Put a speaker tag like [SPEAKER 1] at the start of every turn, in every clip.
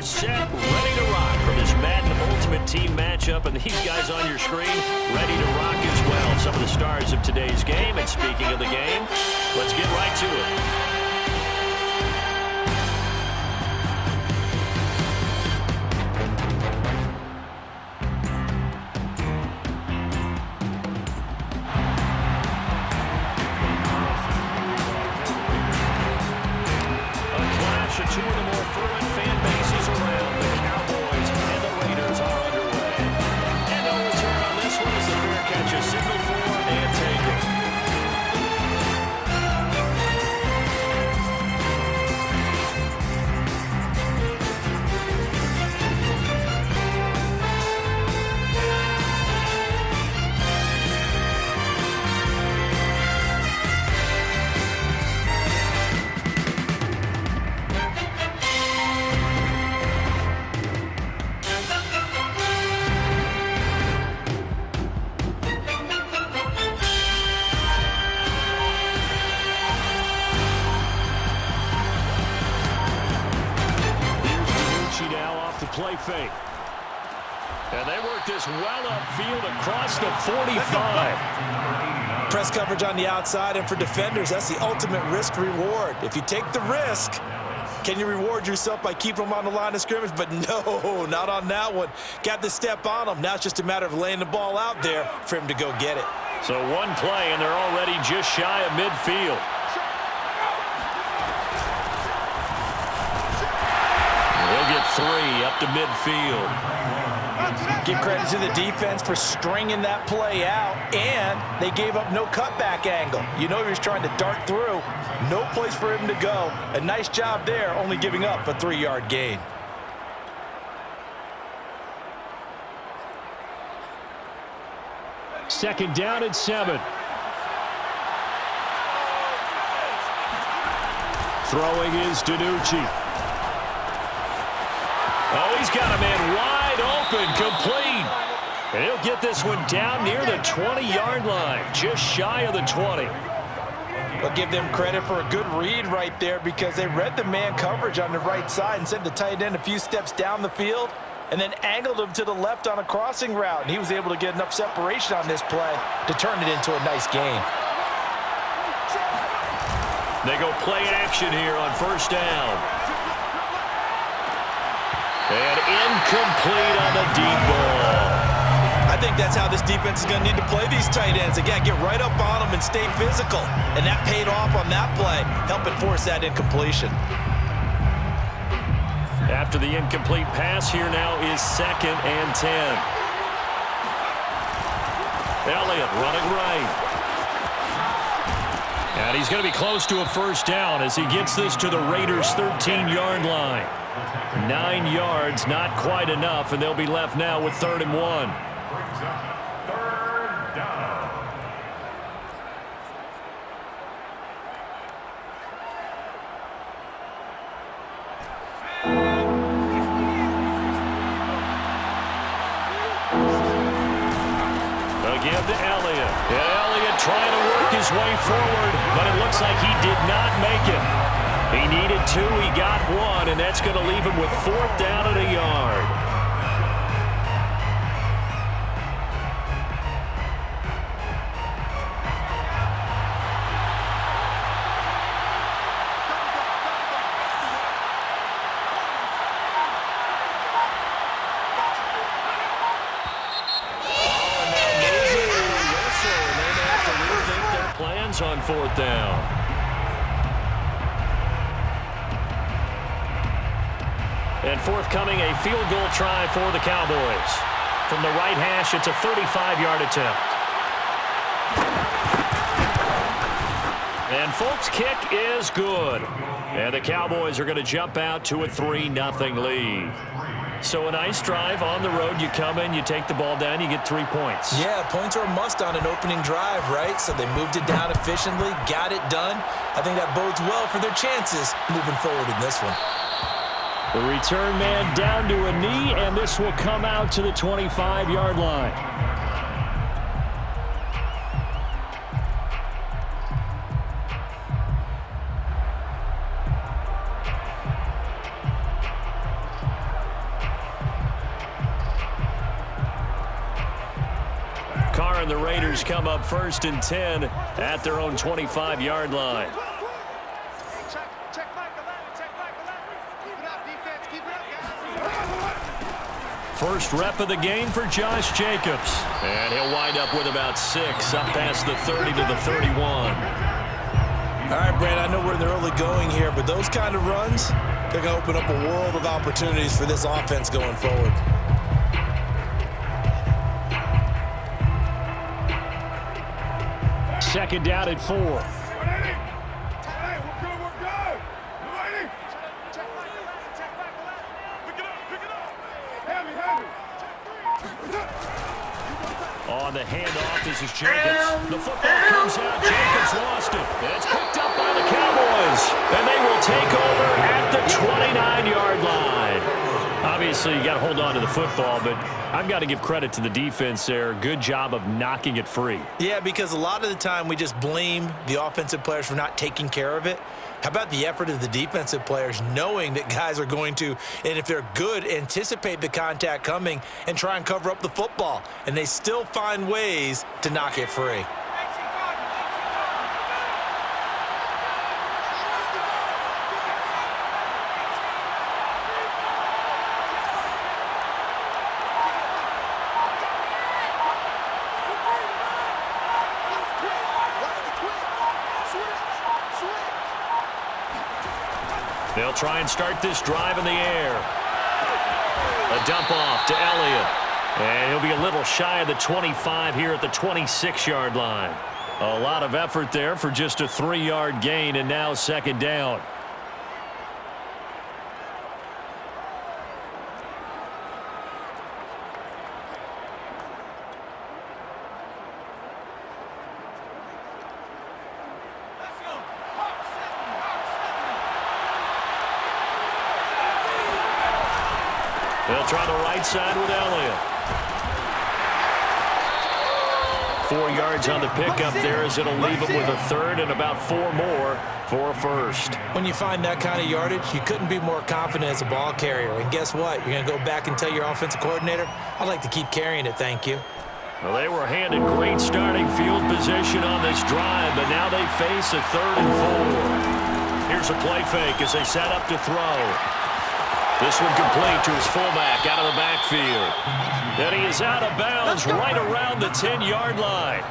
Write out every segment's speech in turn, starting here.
[SPEAKER 1] set, ready to rock for this Madden Ultimate Team matchup. And these guys on your screen, ready to rock as well. Some of the stars of today's game. And speaking of the game, let's get right to it. Two of the more fluent fan bases around. The Cowboys and the Raiders are underway. And no return on this one as the fair catch is signaled for and taken. Play fake. And they work this well upfield across the 45.
[SPEAKER 2] Press coverage on the outside, and for defenders, that's the ultimate risk reward. If you take the risk, can you reward yourself by keeping them on the line of scrimmage? But no, not on that one. Got to step on them. Now it's just a matter of laying the ball out there for him to go get it.
[SPEAKER 1] So one play, and they're already just shy of midfield. They'll get 3 up to midfield.
[SPEAKER 2] Give credit to the defense for stringing that play out, and they gave up no cutback angle. You know he was trying to dart through. No place for him to go. A nice job there, only giving up a 3-yard gain.
[SPEAKER 1] Second down and 7. Throwing is DiNucci. Oh, he's got a man wide open, complete. And he'll get this one down near the 20-yard line, just shy of the 20.
[SPEAKER 2] I'll give them credit for a good read right there because they read the man coverage on the right side and sent the tight end a few steps down the field and then angled him to the left on a crossing route. And he was able to get enough separation on this play to turn it into a nice gain.
[SPEAKER 1] They go play action here on first down. And incomplete on the deep ball.
[SPEAKER 2] I think that's how this defense is going to need to play these tight ends. Again, get right up on them and stay physical. And that paid off on that play, helping force that incompletion.
[SPEAKER 1] After the incomplete pass, here now is 2nd and 10. Elliott running right. And he's going to be close to a first down as he gets this to the Raiders' 13-yard line. 9 yards, not quite enough, and they'll be left now with 3rd and 1.
[SPEAKER 3] Third down.
[SPEAKER 1] Again to Elliott. Yeah, Elliott trying to work his way forward, but it looks like he did not make it. He needed 2, he got 1, and that's going to leave him with 4th down and a yard. Plans on 4th down. And forthcoming, a field goal try for the Cowboys. From the right hash, it's a 35-yard attempt. And folks, kick is good. And the Cowboys are going to jump out to a 3-0 lead. So a nice drive on the road. You come in, you take the ball down, you get 3 points.
[SPEAKER 2] Yeah, points are a must on an opening drive, right? So they moved it down efficiently, got it done. I think that bodes well for their chances moving forward in this one.
[SPEAKER 1] The return man down to a knee, and this will come out to the 25-yard line. and the Raiders come up 1st and 10 at their own 25-yard line. First rep of the game for Josh Jacobs. And he'll wind up with about 6 up past the 30 to the 31.
[SPEAKER 2] All right, Brad, I know we're in the early going here, but those kind of runs, they're going to open up a world of opportunities for this offense going forward.
[SPEAKER 1] Second down at 4. On the handoff, this is Jacobs. The football comes out. Jacobs lost it. It's picked up by the Cowboys. And they will take over at the 29-yard line. Obviously, you got to hold on to the football, but I've got to give credit to the defense there. Good job of knocking it free.
[SPEAKER 2] Yeah, because a lot of the time we just blame the offensive players for not taking care of it. How about the effort of the defensive players knowing that guys are going to, and if they're good, anticipate the contact coming and try and cover up the football. And they still find ways to knock it free.
[SPEAKER 1] They'll try and start this drive in the air. A dump off to Elliott. And he'll be a little shy of the 25 here at the 26-yard line. A lot of effort there for just a 3-yard gain, and now second down. They'll try the right side with Elliott. 4 yards on the pickup there as it'll leave him with a third and about 4 more for a first.
[SPEAKER 2] When you find that kind of yardage, you couldn't be more confident as a ball carrier. And guess what? You're going to go back and tell your offensive coordinator, I'd like to keep carrying it, thank you.
[SPEAKER 1] Well, they were handed great starting field position on this drive, but now they face a 3rd and 4. Here's a play fake as they set up to throw. This one complete to his fullback out of the backfield. And he is out of bounds right around the 10-yard line.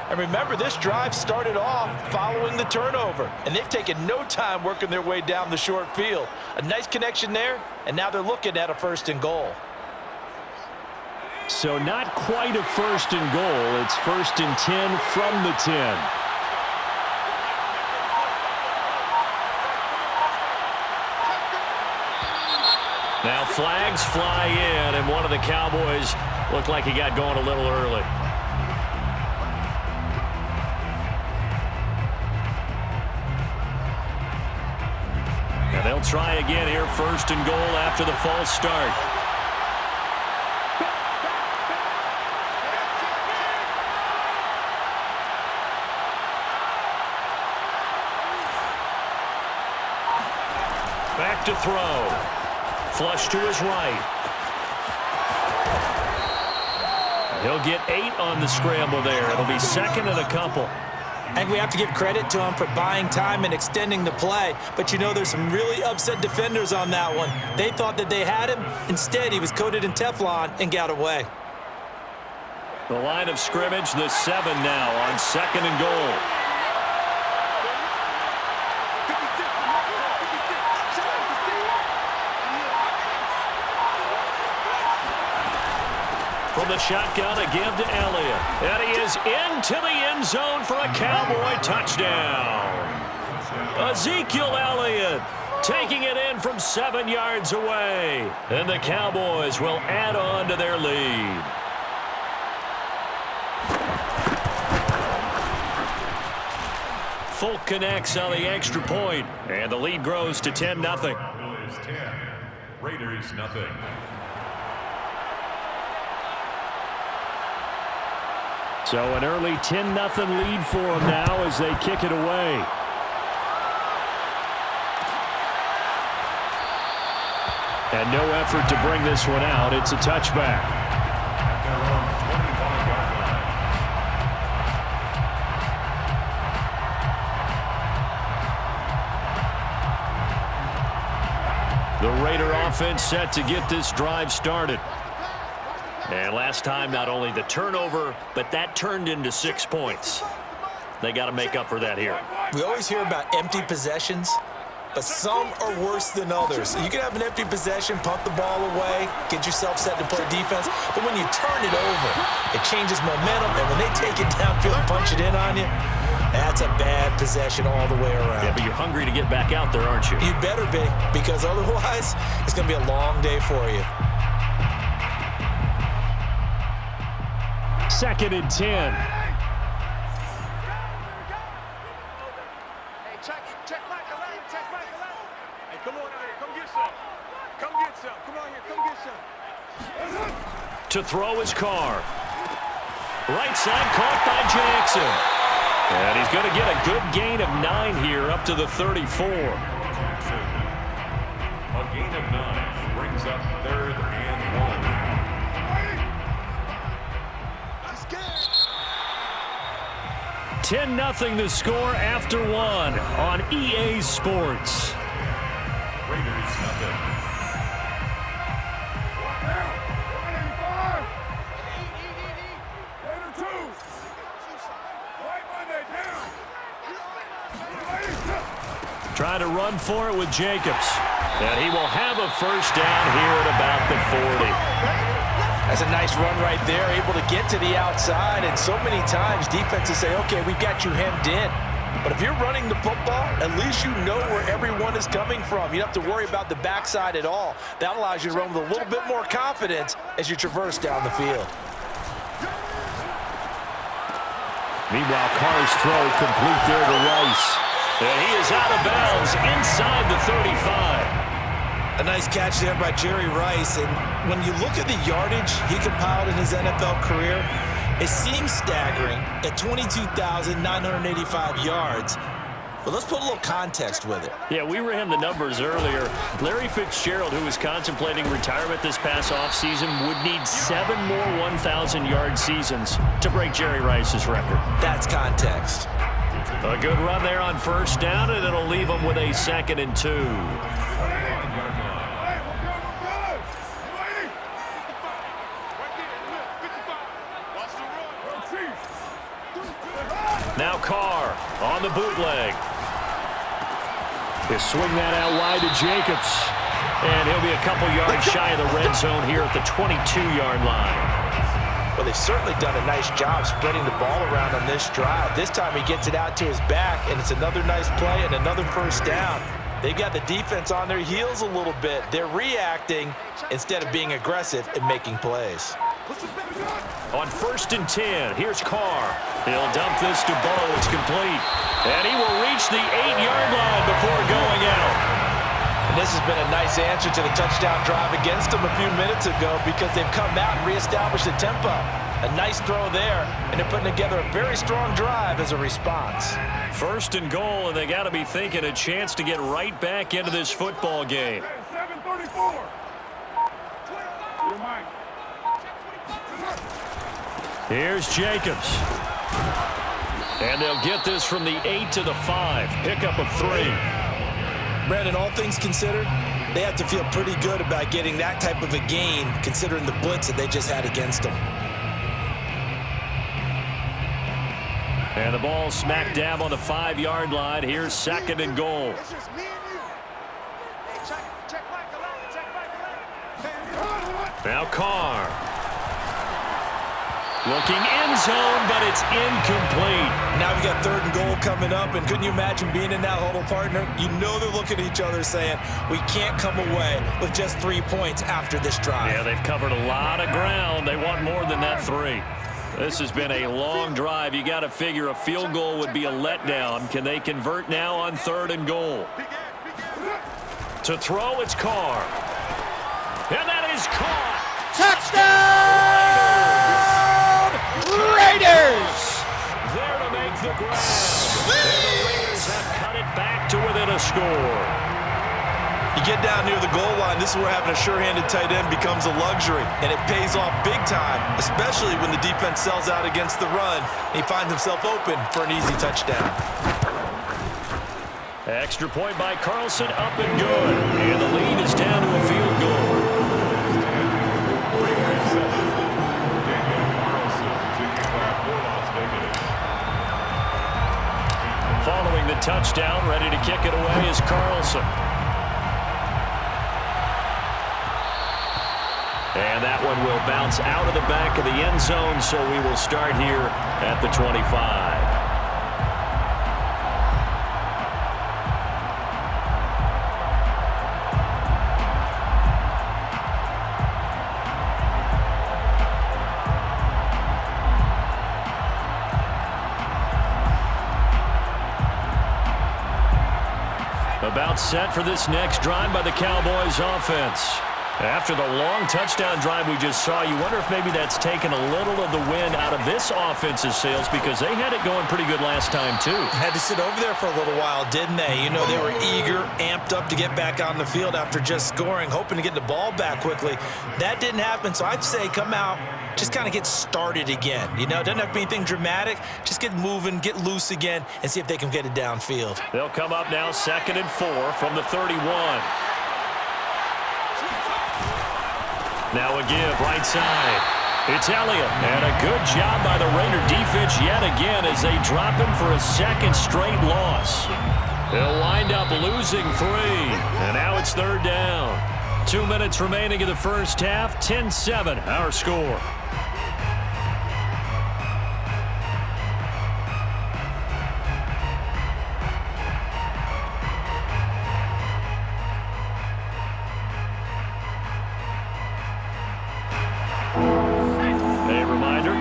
[SPEAKER 2] And remember, this drive started off following the turnover, and they've taken no time working their way down the short field. A nice connection there, and now they're looking at a 1st and goal.
[SPEAKER 1] So not quite a 1st and goal. It's 1st and 10 from the 10. Now flags fly in, and one of the Cowboys looked like he got going a little early. And they'll try again here, 1st and goal after the false start. Back to throw. Flush to his right. He'll get 8 on the scramble there. It'll be 2nd and a couple.
[SPEAKER 2] I think we have to give credit to him for buying time and extending the play. But, you know, there's some really upset defenders on that one. They thought that they had him. Instead, he was coated in Teflon and got away.
[SPEAKER 1] The line of scrimmage, the 7 now on 2nd and goal. From the shotgun, a give to Elliott. And he is into the end zone for a Cowboy touchdown. Ezekiel Elliott taking it in from 7 yards away. And the Cowboys will add on to their lead. Folk connects on the extra point, and the lead grows to 10-0.
[SPEAKER 3] Cowboys 10, Raiders 0.
[SPEAKER 1] So an early 10-0 lead for them now as they kick it away. And no effort to bring this one out. It's a touchback. The Raider offense set to get this drive started. And last time, not only the turnover, but that turned into 6 points. They got to make up for that here.
[SPEAKER 2] We always hear about empty possessions, but some are worse than others. You can have an empty possession, pump the ball away, get yourself set to play defense, but when you turn it over, it changes momentum, and when they take it downfield and punch it in on you, that's a bad possession all the way around.
[SPEAKER 1] Yeah, but you're hungry to get back out there, aren't you?
[SPEAKER 2] You better be, because otherwise, it's going to be a long day for you.
[SPEAKER 1] 2nd and 10. To throw his car. Right side caught by Jackson. And he's going to get a good gain of 9 here up to the 34.
[SPEAKER 3] Jackson. A gain of 9 brings up 3rd and
[SPEAKER 1] 10-0 the score after 1 on EA Sports.
[SPEAKER 3] Raiders nothing.
[SPEAKER 1] Trying to run for it with Jacobs. And he will have a first down here at about the 40.
[SPEAKER 2] That's a nice run right there, able to get to the outside, and so many times defenses say, okay, we've got you hemmed in. But if you're running the football, at least you know where everyone is coming from. You don't have to worry about the backside at all. That allows you to run with a little bit more confidence as you traverse down the field.
[SPEAKER 1] Meanwhile, Carr's throw complete there to Rice. And he is out of bounds inside the 35.
[SPEAKER 2] A nice catch there by Jerry Rice. And when you look at the yardage he compiled in his NFL career, it seems staggering at 22,985 yards. But let's put a little context with it.
[SPEAKER 1] Yeah, we ran the numbers earlier. Larry Fitzgerald, who was contemplating retirement this past offseason, would need 7 more 1,000-yard seasons to break Jerry Rice's record.
[SPEAKER 2] That's context.
[SPEAKER 1] A good run there on first down, and it'll leave them with a 2nd and 2. Now Carr on the bootleg. They swing that out wide to Jacobs. And he'll be a couple yards shy of the red zone here at the 22-yard line.
[SPEAKER 2] Well, they've certainly done a nice job spreading the ball around on this drive. This time he gets it out to his back, and it's another nice play and another first down. They've got the defense on their heels a little bit. They're reacting instead of being aggressive and making plays.
[SPEAKER 1] On 1st and 10, here's Carr. He'll dump this to Bo. It's complete. And he will reach the 8-yard line before going out.
[SPEAKER 2] And this has been a nice answer to the touchdown drive against them a few minutes ago because they've come out and reestablished the tempo. A nice throw there, and they're putting together a very strong drive as a response.
[SPEAKER 1] 1st and goal, and they got to be thinking a chance to get right back into this football game.
[SPEAKER 4] 7:34.
[SPEAKER 1] Here's Jacobs. And they'll get this from the 8 to the 5. Pickup of 3.
[SPEAKER 2] Brandon, all things considered, they have to feel pretty good about getting that type of a gain considering the blitz that they just had against them.
[SPEAKER 1] And the ball smack dab on the 5-yard line. Here's 2nd and goal. Now Carr. Looking end zone, but it's incomplete.
[SPEAKER 2] Now we got 3rd and goal coming up, and couldn't you imagine being in that huddle, partner? You know they're looking at each other saying, we can't come away with just 3 points after this drive.
[SPEAKER 1] Yeah, they've covered a lot of ground. They want more than that 3. This has been a long drive. You got to figure a field goal would be a letdown. Can they convert now on 3rd and goal? To throw, it's Carr. And that is caught.
[SPEAKER 5] Touchdown! Raiders!
[SPEAKER 1] There to make the grab. And the Raiders have cut it back to within a score.
[SPEAKER 2] You get down near the goal line, this is where having a sure-handed tight end becomes a luxury, and it pays off big time, especially when the defense sells out against the run, and he finds himself open for an easy touchdown.
[SPEAKER 1] Extra point by Carlson, up and good. And the lead is down to a field goal. Following the touchdown, ready to kick it away is Carlson. And that one will bounce out of the back of the end zone, so we will start here at the 25. About set for this next drive by the Cowboys offense. After the long touchdown drive we just saw, you wonder if maybe that's taken a little of the wind out of this offense's sails, because they had it going pretty good last time too.
[SPEAKER 2] Had to sit over there for a little while, didn't they? You know, they were eager, amped up to get back on the field after just scoring, hoping to get the ball back quickly. That didn't happen, so I'd say come out, just kind of get started again. You know, it doesn't have to be anything dramatic. Just get moving, get loose again, and see if they can get it downfield.
[SPEAKER 1] They'll come up now 2nd and 4 from the 31. Now a give right side. It's Elliott. And a good job by the Raider defense yet again as they drop him for a second straight loss. They'll wind up losing 3. And now it's 3rd down. 2 minutes remaining in the first half. 10-7 our score.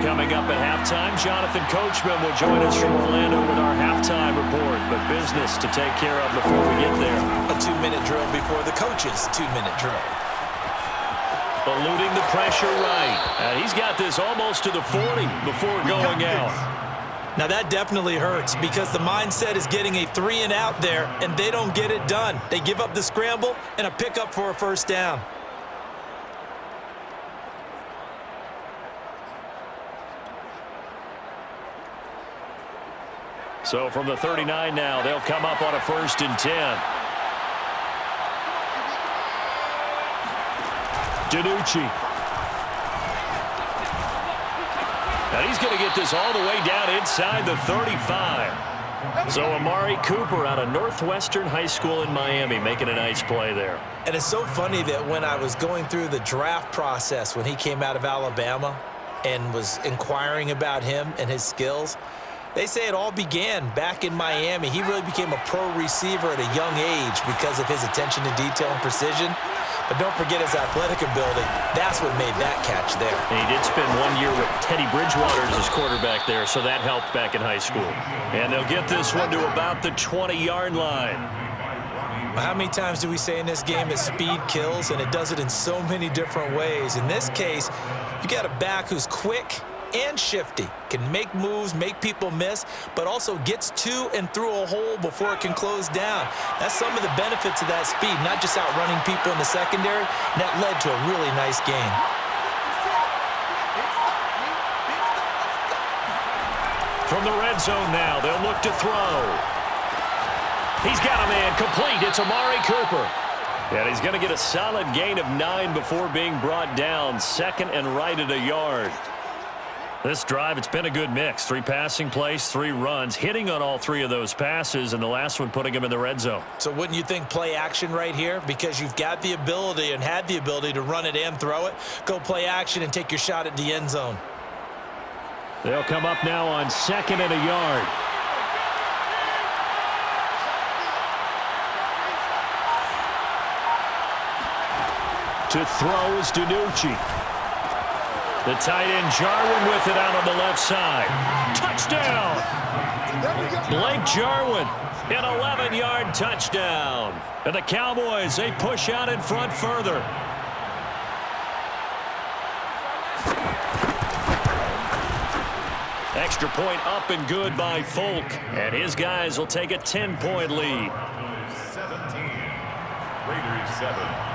[SPEAKER 1] Coming up at halftime, Jonathan Coachman will join us from Orlando with our halftime report. But business to take care of before we get there.
[SPEAKER 2] A 2-minute drill before the coach's 2-minute drill.
[SPEAKER 1] Eluding the pressure right. And he's got this almost to the 40 before going out.
[SPEAKER 2] Now that definitely hurts because the mindset is getting a 3-and-out there, and they don't get it done. They give up the scramble and a pickup for a first down.
[SPEAKER 1] So from the 39 now, they'll come up on a 1st and 10. DiNucci. And he's going to get this all the way down inside the 35. So Amari Cooper out of Northwestern High School in Miami making a nice play there.
[SPEAKER 2] And it's so funny that when I was going through the draft process when he came out of Alabama and was inquiring about him and his skills, they say it all began back in Miami. He really became a pro receiver at a young age because of his attention to detail and precision. But don't forget his athletic ability. That's what made that catch there.
[SPEAKER 1] And he did spend 1 year with Teddy Bridgewater as his quarterback there, so that helped back in high school. And they'll get this one to about the 20-yard line.
[SPEAKER 2] How many times do we say in this game that speed kills, and it does it in so many different ways? In this case, you got a back who's quick and shifty, can make moves, make people miss, but also gets to and through a hole before it can close down. That's some of the benefits of that speed, not just outrunning people in the secondary, and that led to a really nice gain.
[SPEAKER 1] From the red zone now, they'll look to throw. He's got a man complete. It's Amari Cooper. And he's going to get a solid gain of 9 before being brought down. 2nd and right at a yard. This drive, it's been a good mix. 3 passing plays, 3 runs, hitting on all 3 of those passes, and the last one putting him in the red zone.
[SPEAKER 2] So wouldn't you think play action right here? Because you've got the ability and had the ability to run it and throw it. Go play action and take your shot at the end zone.
[SPEAKER 1] They'll come up now on 2nd and a yard. To throw is DiNucci. The tight end Jarwin with it out on the left side. Touchdown! Blake Jarwin, an 11-yard touchdown. And the Cowboys, they push out in front further. Extra point up and good by Folk. And his guys will take a 10-point lead.
[SPEAKER 3] 17. Raiders 7.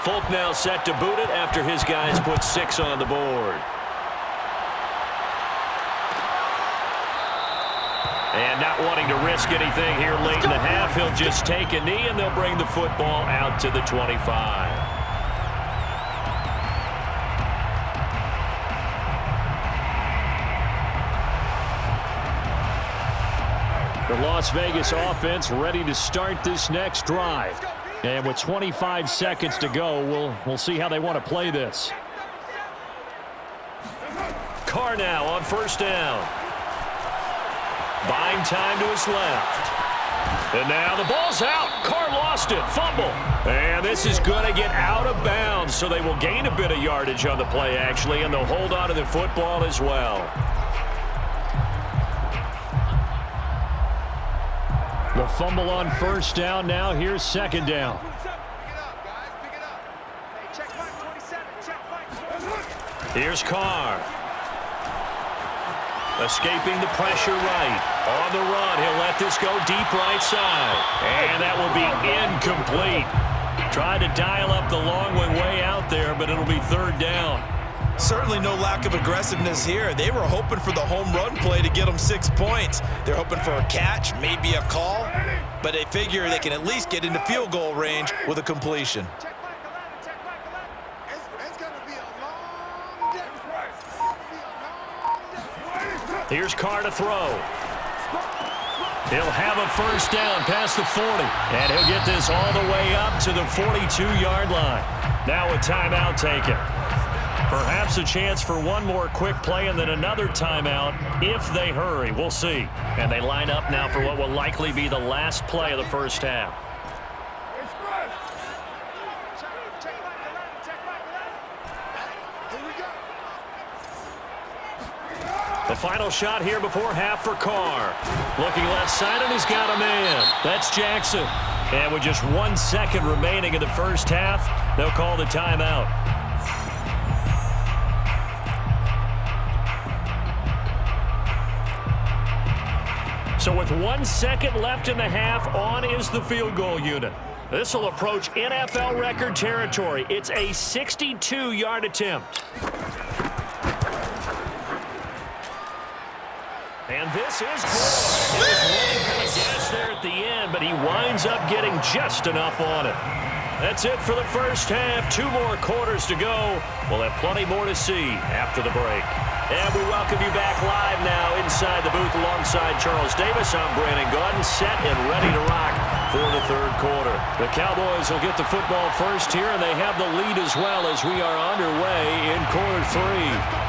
[SPEAKER 1] Folk now set to boot it after his guys put 6 on the board. And not wanting to risk anything here late in the half, he'll just take a knee, and they'll bring the football out to the 25. The Las Vegas offense ready to start this next drive. And with 25 seconds to go, we'll see how they want to play this. Carr now on first down. Buying time to his left. And now the ball's out. Carr lost it. Fumble. And this is going to get out of bounds, so they will gain a bit of yardage on the play, actually, and they'll hold on to the football as well. The fumble on first down. Now here's second down. Here's Carr. Escaping the pressure right. On the run, he'll let this go deep right side. And that will be incomplete. Tried to dial up the long way out there, but it'll be third down.
[SPEAKER 2] Certainly no lack of aggressiveness here. They were hoping for the home run play to get them 6 points. They're hoping for a catch, maybe a call, but they figure they can at least get into field goal range with a completion.
[SPEAKER 1] Here's Carr to throw. He'll have a first down past the 40, and he'll get this all the way up to the 42-yard line. Now a timeout taken. Perhaps a chance for one more quick play and then another timeout if they hurry. We'll see. And they line up now for what will likely be the last play of the first half. The final shot here before half for Carr. Looking left side, and he's got a man. That's Jackson. And with just 1 second remaining in the first half, they'll call the timeout. So with 1 second left in the half, on is the field goal unit. This will approach NFL record territory. It's a 62-yard attempt. And this is good. It was really kind of gas there at the end, but he winds up getting just enough on it. That's it for the first half. 2 more quarters to go. We'll have plenty more to see after the break. And we welcome you back live now inside the booth alongside Charles Davis. I'm Brandon Gordon, set and ready to rock for the third quarter. The Cowboys will get the football first here, and they have the lead as well as we are underway in quarter 3.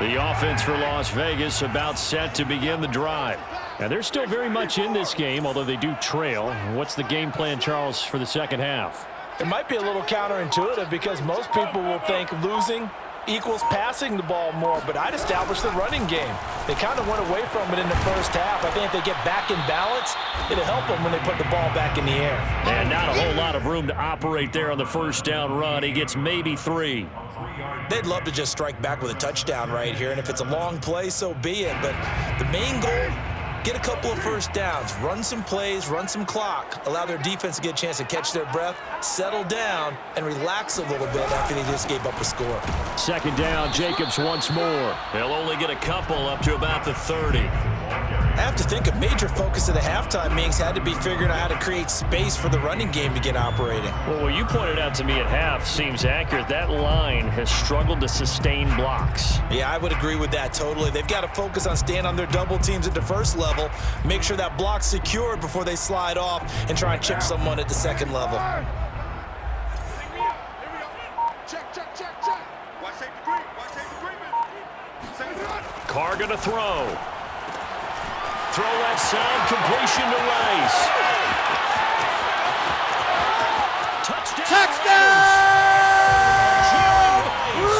[SPEAKER 1] The offense for Las Vegas about set to begin the drive. And they're still very much in this game, although they do trail. What's the game plan, Charles, for the second half?
[SPEAKER 2] It might be a little counterintuitive because most people will think losing equals passing the ball more, but I'd establish the running game. They kind of went away from it in the first half. I think if they get back in balance, it'll help them when they put the ball back in the air.
[SPEAKER 1] And not a whole lot of room to operate there on the first down run. He gets maybe 3.
[SPEAKER 2] They'd love to just strike back with a touchdown right here, and if it's a long play, so be it. But the main goal, get a couple of first downs, run some plays, run some clock, allow their defense to get a chance to catch their breath, settle down, and relax a little bit after they just gave up a score.
[SPEAKER 1] Second down, Jacobs once more. He'll only get a couple up to about the 30.
[SPEAKER 2] I have to think a major focus of the halftime meetings had to be figuring out how to create space for the running game to get operating.
[SPEAKER 1] Well, what you pointed out to me at half seems accurate. That line has struggled to sustain blocks.
[SPEAKER 2] Yeah, I would agree with that totally. They've got to focus on staying on their double teams at the first level, make sure that block's secured before they slide off and try and chip someone at the second level.
[SPEAKER 1] Carr gonna throw. Throw left side, completion to Rice.
[SPEAKER 5] Touchdown!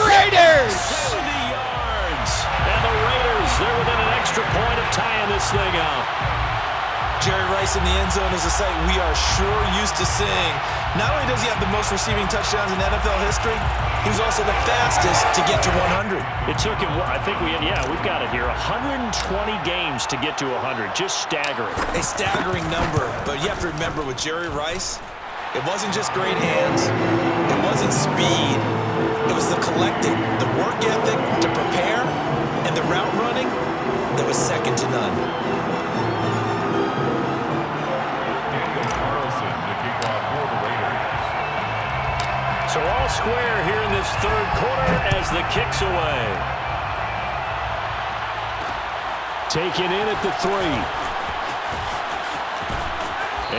[SPEAKER 5] Raiders!
[SPEAKER 1] 70 yards. And the Raiders, they're within an extra point of tying this thing out.
[SPEAKER 2] Jerry Rice in the end zone is a sight we are sure used to seeing. Not only does he have the most receiving touchdowns in NFL history, He was also the fastest to get to 100.
[SPEAKER 1] It took him, I think we've got it here, 120 games to get to 100. Just staggering.
[SPEAKER 2] A staggering number, but you have to remember with Jerry Rice, it wasn't just great hands. It wasn't speed. It was the collective, the work ethic to prepare, and the route running that was second to none.
[SPEAKER 1] So all square here in this third quarter as the kick's away. Taken in at the 3.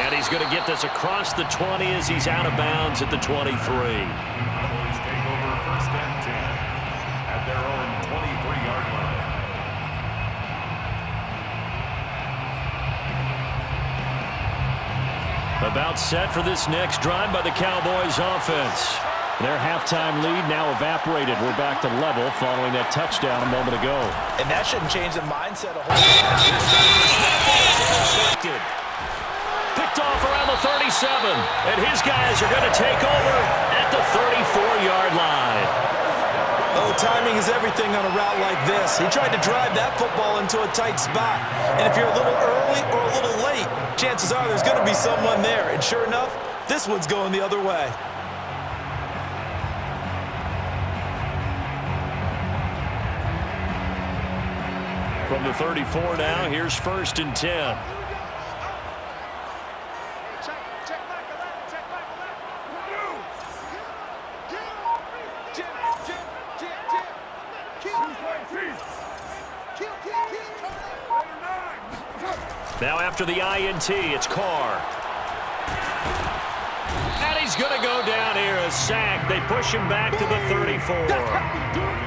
[SPEAKER 1] And he's going to get this across the 20 as he's out of bounds at the 23.
[SPEAKER 3] Cowboys take over first and 10 at their own 23-yard line.
[SPEAKER 1] About set for this next drive by the Cowboys offense. Their halftime lead now evaporated. We're back to level following that touchdown a moment ago.
[SPEAKER 2] And that shouldn't change the mindset a whole lot.
[SPEAKER 1] Picked off around the 37. And his guys are going to take over at the 34-yard line.
[SPEAKER 2] Oh, timing is everything on a route like this. He tried to drive that football into a tight spot. And if you're a little early or a little late, chances are there's going to be someone there. And sure enough, this one's going the other way.
[SPEAKER 1] From the 34 now, here's first and 10. Now after the INT, it's Carr. And he's going to go down here, a sack. They push him back to the 34.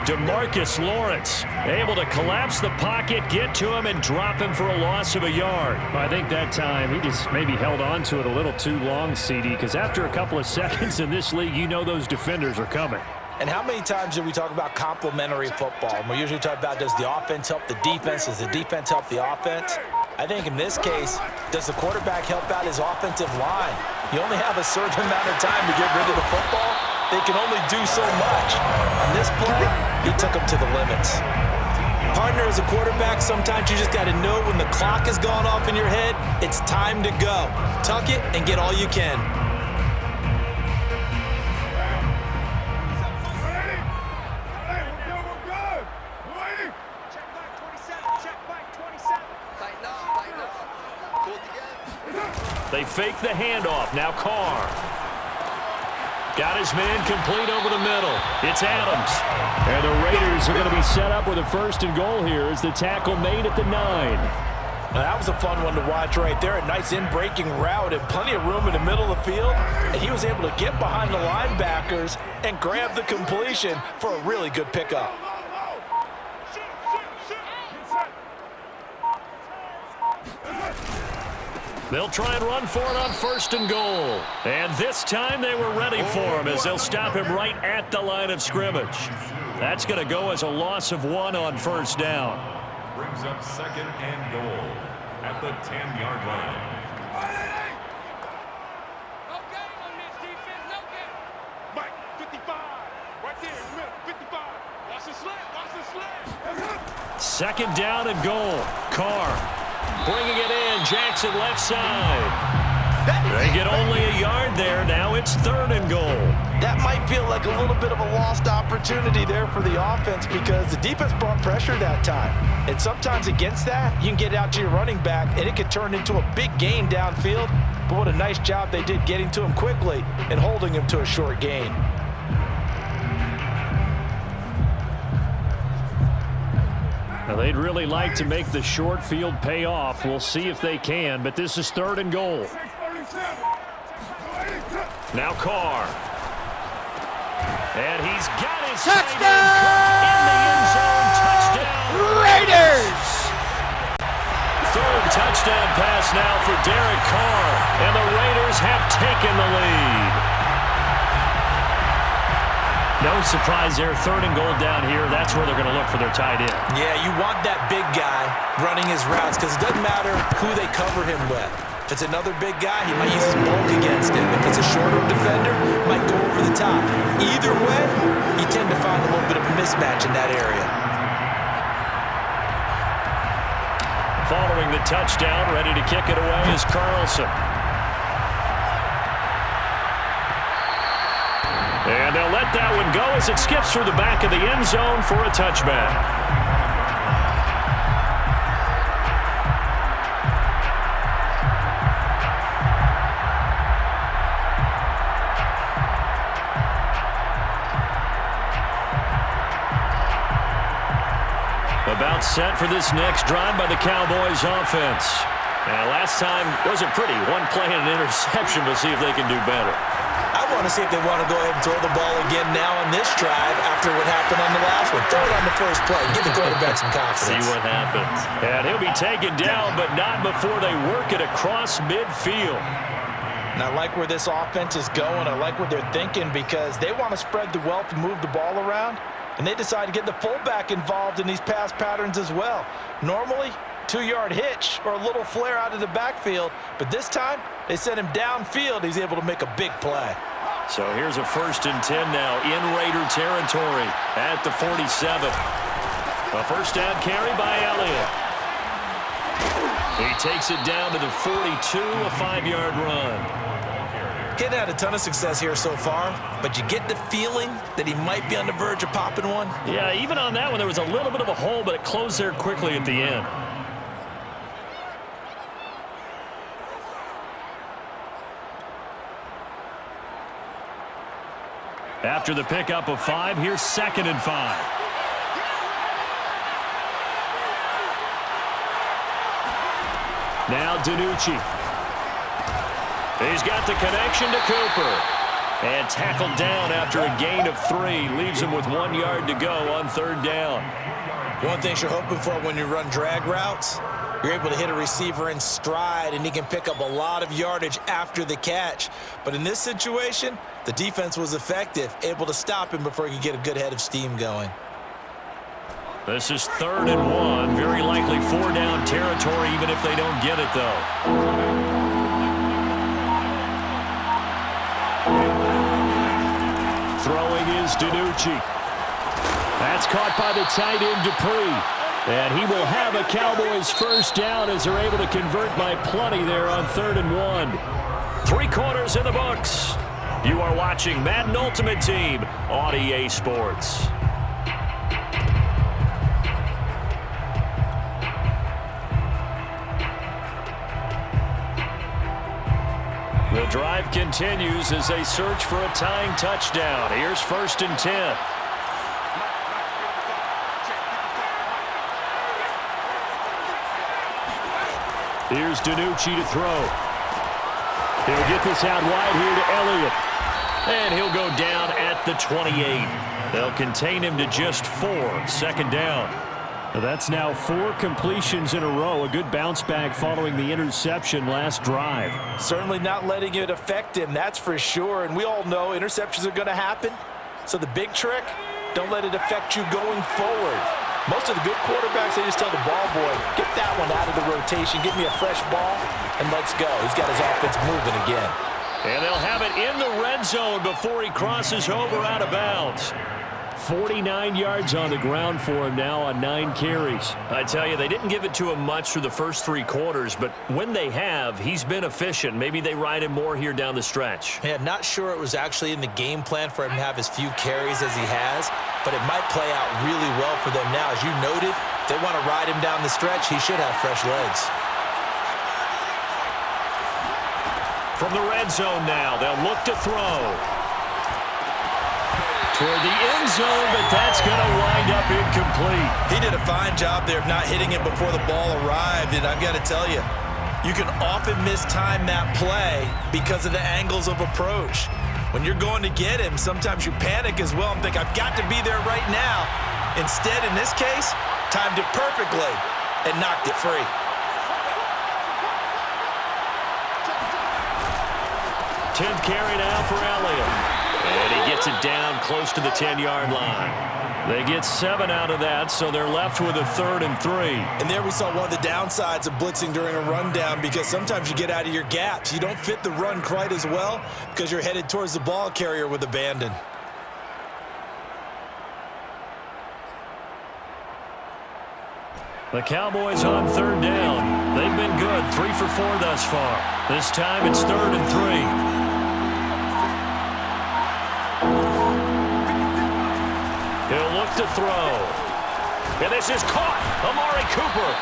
[SPEAKER 1] DeMarcus Lawrence able to collapse the pocket, get to him, and drop him for a loss of a yard.
[SPEAKER 4] I think that time he just maybe held on to it a little too long, CD, because after a couple of seconds in this league, you know those defenders are coming.
[SPEAKER 2] And how many times do we talk about complementary football? And we usually talk about, does the offense help the defense? Does the defense help the offense? I think in this case, does the quarterback help out his offensive line? You only have a certain amount of time to get rid of the football. They can only do so much. On this play, he took them to the limits. Partner, as a quarterback, sometimes you just got to know when the clock has gone off in your head, it's time to go. Tuck it and get all you can.
[SPEAKER 1] They fake the handoff. Now Carr. Got his man complete over the middle. It's Adams.
[SPEAKER 4] And the Raiders are going to be set up with a first and goal here as the tackle made at the 9.
[SPEAKER 2] Now that was a fun one to watch right there. A nice in-breaking route and plenty of room in the middle of the field. And he was able to get behind the linebackers and grab the completion for a really good pickup.
[SPEAKER 1] They'll try and run for it on first and goal. And this time they were ready for him as they'll stop him right at the line of scrimmage. That's going to go as a loss of 1 on first down.
[SPEAKER 3] Brings up second and goal at the 10-yard line.
[SPEAKER 6] No game on this defense, no game. Mike, 55. Right there, Smith, 55. Watch the slant, watch the slant.
[SPEAKER 1] Second down and goal. Carr bringing it in. Jackson left side. They get only a yard there. Now it's third and goal.
[SPEAKER 2] That might feel like a little bit of a lost opportunity there for the offense because the defense brought pressure that time. And sometimes against that, you can get out to your running back, and it could turn into a big gain downfield. But what a nice job they did getting to him quickly and holding him to a short gain.
[SPEAKER 4] Now, they'd really like to make the short field pay off. We'll see if they can, but this is third and goal.
[SPEAKER 1] Now Carr. And he's got his
[SPEAKER 5] Touchdown!
[SPEAKER 1] in the end zone. Touchdown!
[SPEAKER 5] Raiders!
[SPEAKER 1] Third touchdown pass now for Derek Carr. And the Raiders have taken the lead. No surprise there. Third and goal down here. That's where they're going to look for their tight end.
[SPEAKER 2] Yeah, you want that big guy running his routes because it doesn't matter who they cover him with. If it's another big guy, he might use his bulk against him. If it's a shorter defender, he might go over the top. Either way, you tend to find a little bit of a mismatch in that area.
[SPEAKER 4] Following the touchdown, ready to kick it away is Carlson. And they'll let that one go as it skips through the back of the end zone for a touchback. About set for this next drive by the Cowboys offense. Now, last time wasn't pretty. One play and an interception. We'll see if they can do better.
[SPEAKER 2] I want to see if they want to go ahead and throw the ball again now on this drive after what happened on the last one. Throw it on the first play. Give the quarterback some confidence.
[SPEAKER 4] See what happens. And he'll be taken down, but not before they work it across midfield.
[SPEAKER 2] And I like where this offense is going. I like what they're thinking because they want to spread the wealth and move the ball around. And they decide to get the fullback involved in these pass patterns as well. Normally, 2-yard hitch or a little flare out of the backfield. But this time, they sent him downfield. He's able to make a big play.
[SPEAKER 4] So here's a 1st and 10 now in Raider territory at the 47. A first down carry by Elliott. He takes it down to the 42, a 5-yard run.
[SPEAKER 2] Getting had a ton of success here so far, but you get the feeling that he might be on the verge of popping one.
[SPEAKER 4] Yeah, even on that one, there was a little bit of a hole, but it closed there quickly at the end. After the pickup of 5, here's 2nd and 5. Now DiNucci. He's got the connection to Cooper. And tackled down after a gain of 3. Leaves him with 1 yard to go on 3rd down.
[SPEAKER 2] One thing you're hoping for when you run drag routes, you're able to hit a receiver in stride, and he can pick up a lot of yardage after the catch. But in this situation, the defense was effective, able to stop him before he could get a good head of steam going.
[SPEAKER 4] This is 3rd and 1. Very likely 4-down territory, even if they don't get it, though. Throwing is DiNucci. That's caught by the tight end Dupree. And he will have a Cowboys first down as they're able to convert by plenty there on 3rd and 1. 3 quarters in the books. You are watching Madden Ultimate Team on EA Sports. The drive continues as they search for a tying touchdown. Here's 1st and 10. Here's DiNucci to throw. He'll get this out wide here to Elliott. And he'll go down at the 28. They'll contain him to just 4. 2nd down. That's now 4 completions in a row. A good bounce back following the interception last drive.
[SPEAKER 2] Certainly not letting it affect him, that's for sure. And we all know interceptions are going to happen. So the big trick, don't let it affect you going forward. Most of the good quarterbacks, they just tell the ball boy, get that one out of the rotation, give me a fresh ball, and let's go. He's got his offense moving again.
[SPEAKER 4] And they'll have it in the red zone before he crosses over out of bounds. 49 yards on the ground for him now on 9 carries. I tell you, they didn't give it to him much through the first 3 quarters, but when they have, he's been efficient. Maybe they ride him more here down the stretch.
[SPEAKER 2] Yeah, not sure it was actually in the game plan for him to have as few carries as he has, but it might play out really well for them now. As you noted, if they want to ride him down the stretch, he should have fresh legs.
[SPEAKER 4] From the red zone now, they'll look to throw. Toward the end zone, but that's going to wind up incomplete.
[SPEAKER 2] He did a fine job there of not hitting it before the ball arrived, and I've got to tell you, you can often mistime that play because of the angles of approach. When you're going to get him, sometimes you panic as well and think, I've got to be there right now. Instead, in this case, timed it perfectly and knocked it free.
[SPEAKER 4] Tenth carry now for Elliott. And he gets it down close to the 10-yard line. They get 7 out of that, so they're left with a 3rd and 3.
[SPEAKER 2] And there we saw one of the downsides of blitzing during a rundown, because sometimes you get out of your gaps. You don't fit the run quite as well because you're headed towards the ball carrier with abandon.
[SPEAKER 4] The Cowboys on 3rd down. They've been good, 3 for 4 thus far. This time it's 3rd and 3. He'll look to throw. And this is caught. Amari Cooper.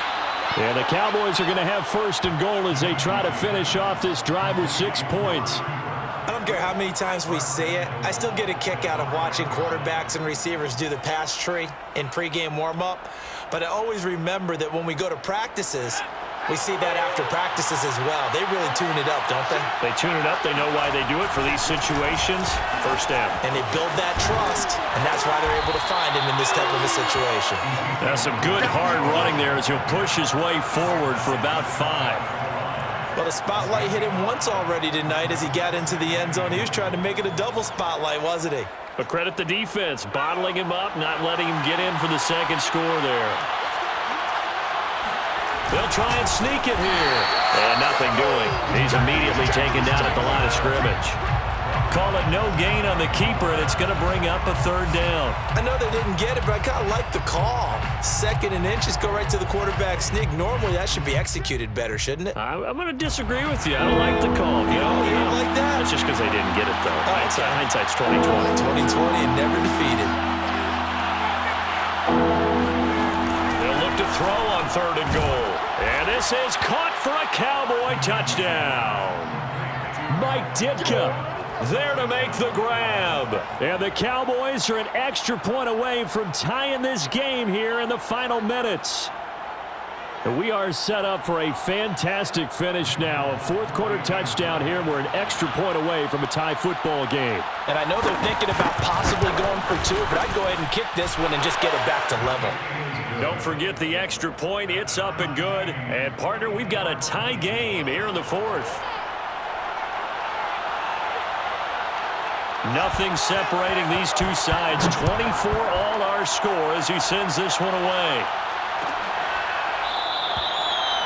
[SPEAKER 4] And the Cowboys are going to have 1st and goal as they try to finish off this drive with 6 points.
[SPEAKER 2] I don't care how many times we say it, I still get a kick out of watching quarterbacks and receivers do the pass tree in pregame warm-up. But I always remember that when we go to practices, we see that after practices as well. They really tune it up, don't they?
[SPEAKER 4] They tune it up. They know why they do it for these situations. 1st down.
[SPEAKER 2] And they build that trust, and that's why they're able to find him in this type of a situation.
[SPEAKER 4] That's some good hard running there as he'll push his way forward for about 5.
[SPEAKER 2] Well, the spotlight hit him once already tonight as he got into the end zone. He was trying to make it a double spotlight, wasn't he?
[SPEAKER 4] But credit the defense, bottling him up, not letting him get in for the 2nd score there. They'll try and sneak it here. And nothing doing. He's immediately taken down at the line of scrimmage. Call it no gain on the keeper, and it's going to bring up a 3rd down.
[SPEAKER 2] I know they didn't get it, but I kind of like the call. 2nd and inches, go right to the quarterback sneak. Normally, that should be executed better, shouldn't it?
[SPEAKER 4] I'm going to disagree with you. I don't like the call.
[SPEAKER 2] You don't like that?
[SPEAKER 4] That's just because they didn't get it, though. Hindsight's 20/20.
[SPEAKER 2] 20/20 and never defeated.
[SPEAKER 4] They'll look to throw on 3rd and goal. And this is caught for a Cowboy touchdown. Mike Ditka there to make the grab. And the Cowboys are an extra point away from tying this game here in the final minutes. And we are set up for a fantastic finish now. A 4th quarter touchdown here. We're an extra point away from a tie football game.
[SPEAKER 2] And I know they're thinking about possibly going for 2, but I'd go ahead and kick this one and just get it back to level.
[SPEAKER 4] Don't forget the extra point. It's up and good. And, partner, we've got a tie game here in the 4th. Nothing separating these two sides. 24 all our score as he sends this one away.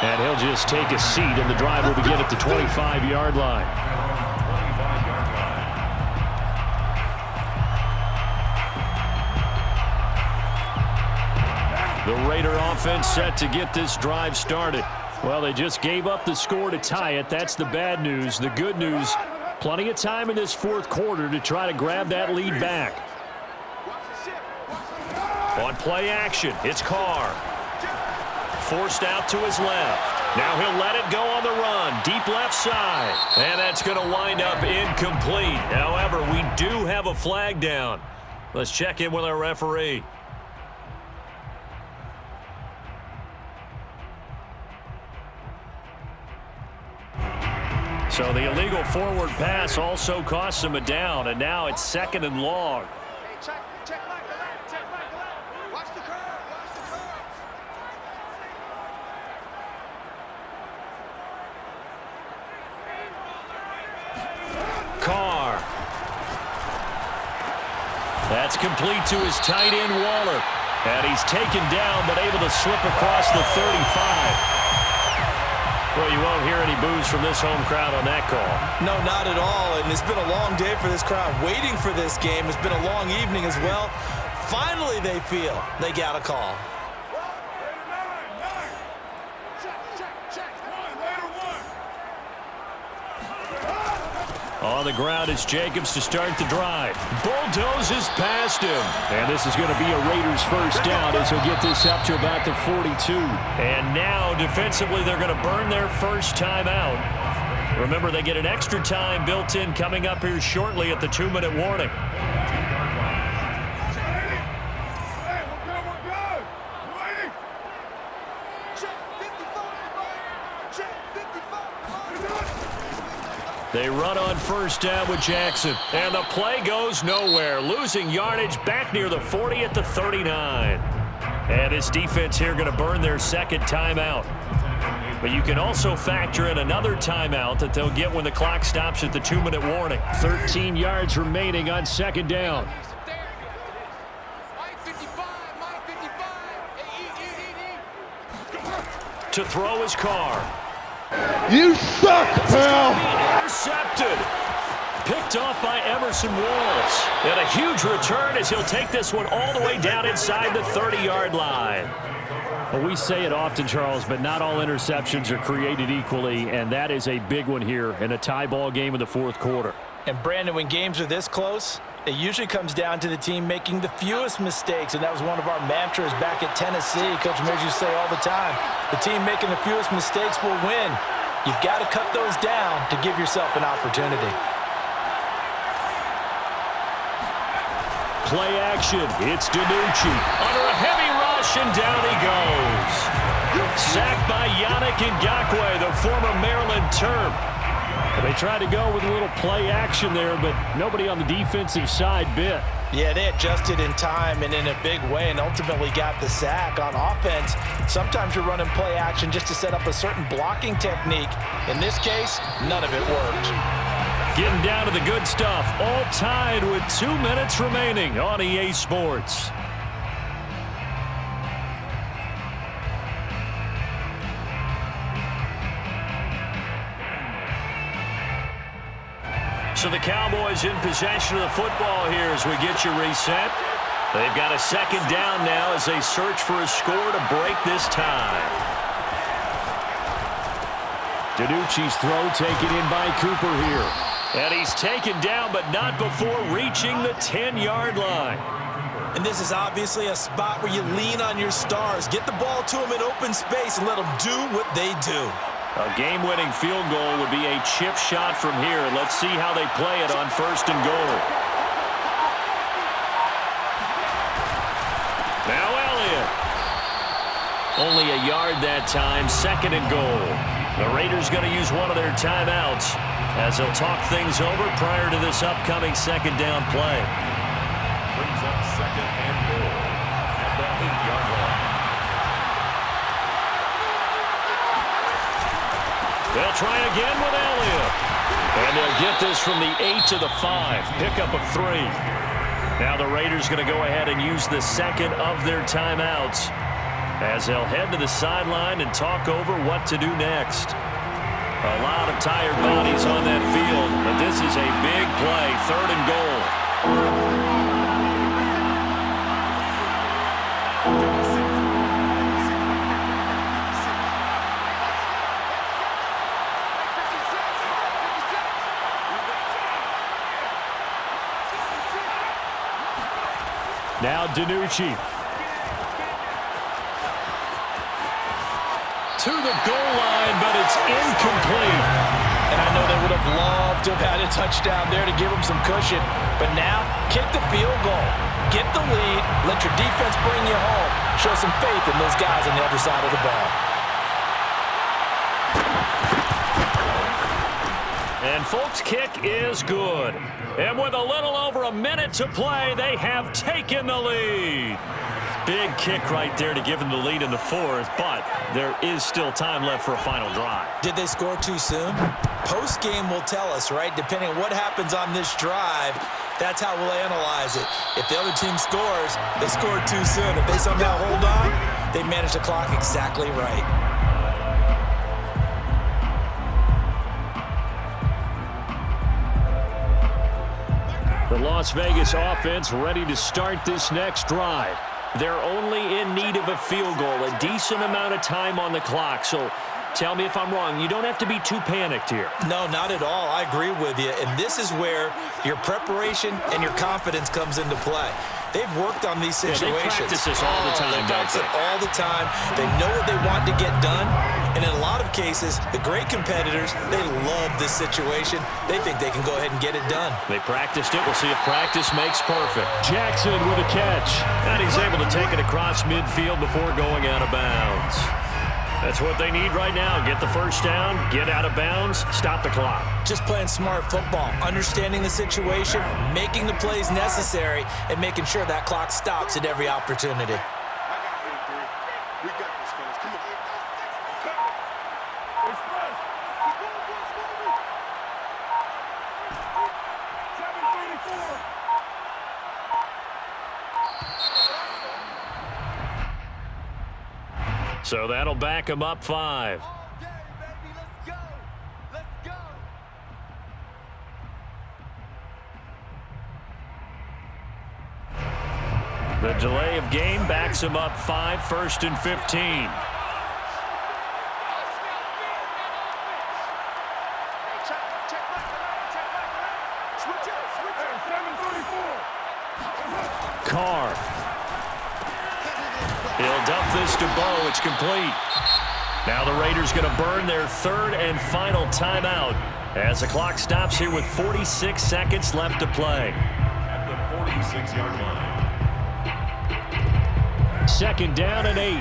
[SPEAKER 4] And he'll just take a seat, and the drive will begin at the 25-yard line. The Raider offense set to get this drive started. Well, they just gave up the score to tie it. That's the bad news. The good news, plenty of time in this 4th quarter to try to grab that lead back. On play action, it's Carr. Forced out to his left. Now he'll let it go on the run. Deep left side. And that's going to wind up incomplete. However, we do have a flag down. Let's check in with our referee. So the illegal forward pass also costs him a down, and now it's 2nd and long.
[SPEAKER 6] Hey, check right to left, check right to left. Watch the curve, watch the curve.
[SPEAKER 4] Carr. That's complete to his tight end, Waller. And he's taken down, but able to slip across the 35. Well, you won't hear any boos from this home crowd on that call.
[SPEAKER 2] No, not at all. And it's been a long day for this crowd waiting for this game. It's been a long evening as well. Finally, they feel they got a call.
[SPEAKER 4] On the ground, it's Jacobs to start the drive. Bulldozes past him. And this is going to be a Raiders 1st down as he'll get this up to about the 42. And now, defensively, they're going to burn their first timeout. Remember, they get an extra time built in coming up here shortly at the 2-minute warning. They run on 1st down with Jackson. And the play goes nowhere. Losing yardage back near the 40 at the 39. And this defense here going to burn their 2nd timeout.
[SPEAKER 1] But you can also factor in another timeout that they'll get when the clock stops at the 2-minute warning.
[SPEAKER 4] 13 yards remaining on second down.
[SPEAKER 1] To throw his car.
[SPEAKER 5] You suck, pal.
[SPEAKER 1] Intercepted. Picked off by Emerson Walls. And a huge return as he'll take this one all the way down inside the 30-yard line.
[SPEAKER 4] Well, we say it often, Charles, but not all interceptions are created equally, and that is a big one here in a tie ball game in the fourth quarter.
[SPEAKER 2] And, Brandon, when games are this close, it usually comes down to the team making the fewest mistakes, and that was one of our mantras back at Tennessee. Coach Mears used to say all the time, the team making the fewest mistakes will win. You've got to cut those down to give yourself an opportunity.
[SPEAKER 4] Play action. It's DiNucci.
[SPEAKER 1] Under a heavy rush, and down he goes. Sacked by Yannick Ngakoue, the former Maryland Terp.
[SPEAKER 4] They tried to go with a little play action there, but nobody on the defensive side bit.
[SPEAKER 2] Yeah, they adjusted in time and in a big way and ultimately got the sack. On offense, sometimes you're running play action just to set up a certain blocking technique. In this case, none of it worked.
[SPEAKER 1] Getting down to the good stuff. All tied with 2 minutes remaining on EA Sports. So the Cowboys in possession of the football here as we get you reset. They've got a second down now as they search for a score to break this tie.
[SPEAKER 4] DiNucci's throw taken in by Cooper here.
[SPEAKER 1] And he's taken down, but not before reaching the 10-yard line.
[SPEAKER 2] And this is obviously a spot where you lean on your stars. Get the ball to them in open space and let them do what they do.
[SPEAKER 1] A game-winning field goal would be a chip shot from here. Let's see how they play it on 1st and goal. Now Elliott. Only a yard that time, 2nd and goal. The Raiders going to use one of their timeouts as they'll talk things over prior to this upcoming 2nd down play.
[SPEAKER 3] Brings up 2nd and goal at the 8-yard line.
[SPEAKER 1] They'll try again with Elliott. And they'll get this from the 8 to the 5. Pickup of 3. Now the Raiders going to go ahead and use the 2nd of their timeouts as they'll head to the sideline and talk over what to do next. A lot of tired bodies on that field, but this is a big play. 3rd and goal.
[SPEAKER 4] Now DiNucci.
[SPEAKER 1] To the goal line, but it's incomplete.
[SPEAKER 2] And I know they would have loved to have had a touchdown there to give them some cushion. But now, kick the field goal. Get the lead. Let your defense bring you home. Show some faith in those guys on the other side of the ball.
[SPEAKER 1] And folks, kick is good. And with a little over a minute to play, they have taken the lead. Big kick right there to give them the lead in the 4th, but there is still time left for a final drive.
[SPEAKER 2] Did they score too soon? Post-game will tell us, right? Depending on what happens on this drive, that's how we'll analyze it. If the other team scores, they scored too soon. If they somehow hold on, they manage the clock exactly right.
[SPEAKER 4] The Las Vegas offense ready to start this next drive.
[SPEAKER 1] They're only in need of a field goal, a decent amount of time on the clock. So tell me if I'm wrong. You don't have to be too panicked here.
[SPEAKER 2] No, not at all. I agree with you. And this is where your preparation and your confidence comes into play. They've worked on these situations.
[SPEAKER 1] Yeah, they practice this all the time.
[SPEAKER 2] They practice it all the time. They know what they want to get done. And in a lot of cases, the great competitors, they love this situation. They think they can go ahead and get it done.
[SPEAKER 1] They practiced it. We'll see if practice makes perfect.
[SPEAKER 4] Jackson with a catch.
[SPEAKER 1] And he's able to take it across midfield before going out of bounds. That's what they need right now. Get the first down, get out of bounds, stop the clock.
[SPEAKER 2] Just playing smart football, understanding the situation, making the plays necessary, and making sure that clock stops at every opportunity.
[SPEAKER 6] We got this, fellas. Come on.
[SPEAKER 4] So that'll back them up 5. The delay of game backs them up 5, 1st and 15. Carr. He'll dump this to Bo. It's complete. Now the Raiders going to burn their 3rd and final timeout as the clock stops here with 46 seconds left to play.
[SPEAKER 3] At the 46-yard line.
[SPEAKER 4] 2nd down and 8.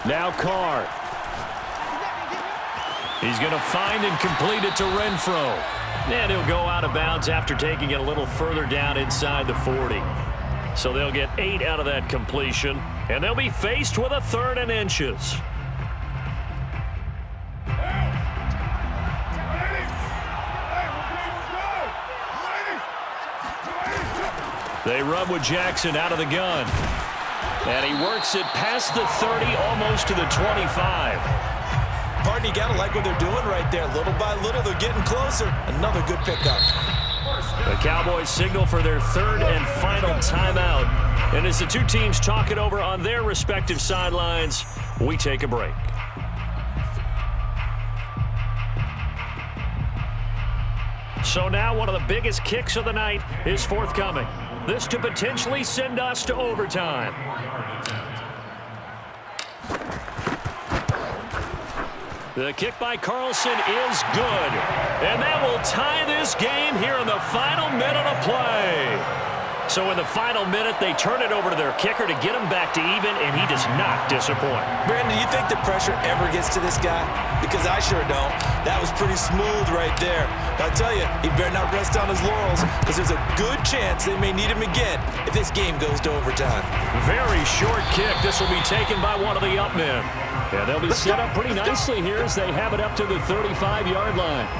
[SPEAKER 4] Now Carr. He's going to find and complete it to Renfro. And he'll go out of bounds after taking it a little further down inside the 40. So they'll get 8 out of that completion, and they'll be faced with a 3rd and inches. They run with Jackson out of the gun. And he works it past the 30, almost to the 25.
[SPEAKER 2] Pardon, you got to like what they're doing right there. Little by little, they're getting closer. Another good pickup.
[SPEAKER 4] The Cowboys signal for their 3rd and final timeout. And as the two teams talk it over on their respective sidelines, we take a break. So now one of the biggest kicks of the night is forthcoming. This to potentially send us to overtime. The kick by Carlson is good. And that will tie this game here in the final minute of play. So in the final minute, they turn it over to their kicker to get him back to even, and he does not disappoint.
[SPEAKER 2] Brandon, you think the pressure ever gets to this guy? Because I sure don't. That was pretty smooth right there. But I tell you, he better not rest on his laurels, because there's a good chance they may need him again if this game goes to overtime.
[SPEAKER 4] Very short kick. This will be taken by one of the up men. Yeah, they'll be set up pretty nicely here as they have it up to the 35-yard line.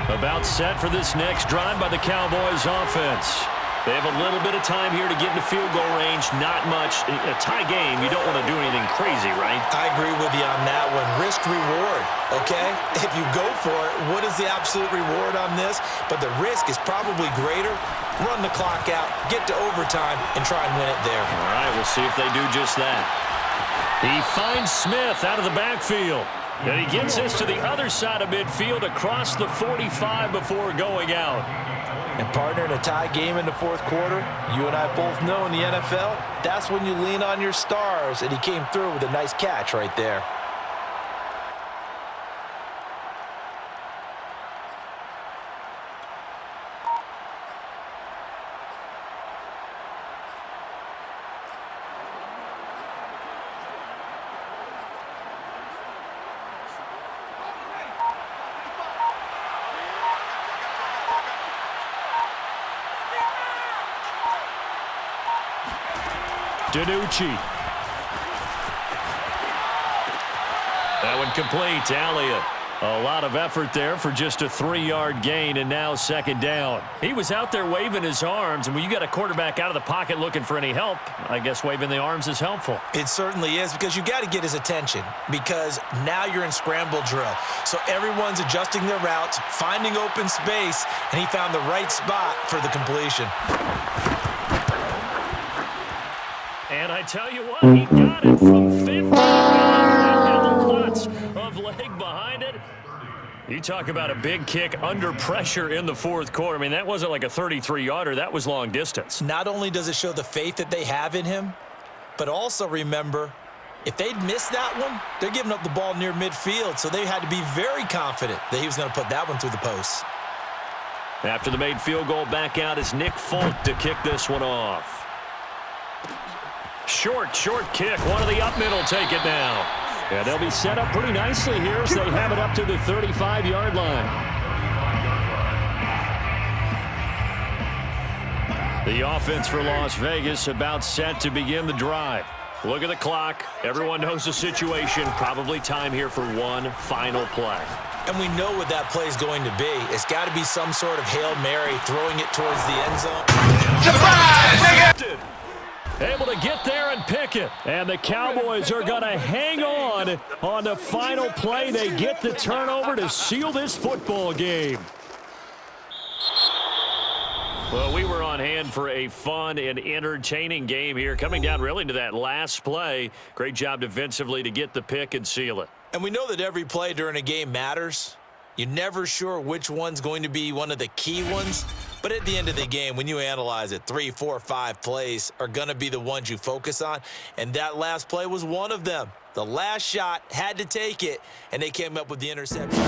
[SPEAKER 4] About set for this next drive by the Cowboys offense. They have a little bit of time here to get into field goal range. Not much. A tie game, you don't want to do anything crazy, right?
[SPEAKER 2] I agree with you on that one. Risk reward, okay? If you go for it, what is the absolute reward on this? But the risk is probably greater. Run the clock out, get to overtime, and try and win it there.
[SPEAKER 4] All right, we'll see if they do just that. He finds Smith out of the backfield. And he gets this to the other side of midfield across the 45 before going out.
[SPEAKER 2] And partner, in a tie game in the 4th quarter, you and I both know in the NFL, that's when you lean on your stars, and he came through with a nice catch right there.
[SPEAKER 4] DiNucci. That one complete. Elliott. A lot of effort there for just a 3-yard gain, and now 2nd down. He was out there waving his arms, and when you got a quarterback out of the pocket looking for any help, I guess waving the arms is helpful.
[SPEAKER 2] It certainly is, because you got to get his attention, because now you're in scramble drill. So everyone's adjusting their routes, finding open space, and he found the right spot for the completion.
[SPEAKER 4] And I tell you what, he got it from 50. Lots of leg behind it. You talk about a big kick under pressure in the 4th quarter. I mean, that wasn't like a 33-yarder. That was long distance.
[SPEAKER 2] Not only does it show the faith that they have in him, but also remember, if they'd missed that one, they're giving up the ball near midfield, so they had to be very confident that he was going to put that one through the posts.
[SPEAKER 4] After the made field goal, back out is Nick Folk to kick this one off. Short kick. One of the up men will take it now. Yeah, they'll be set up pretty nicely here as they have it up to the 35-yard line. The offense for Las Vegas about set to begin the drive. Look at the clock. Everyone knows the situation. Probably time here for one final play.
[SPEAKER 2] And we know what that play is going to be. It's got to be some sort of Hail Mary, throwing it towards the end zone.
[SPEAKER 4] Able to get there and pick it. And the Cowboys are going to hang on the final play. They get the turnover to seal this football game. Well, we were on hand for a fun and entertaining game here. Coming down really to that last play. Great job defensively to get the pick and seal it.
[SPEAKER 2] And we know that every play during a game matters. You're never sure which one's going to be one of the key ones. But at the end of the game, when you analyze it, 3, 4, 5 plays are going to be the ones you focus on. And that last play was one of them. The last shot had to take it, and they came up with the interception.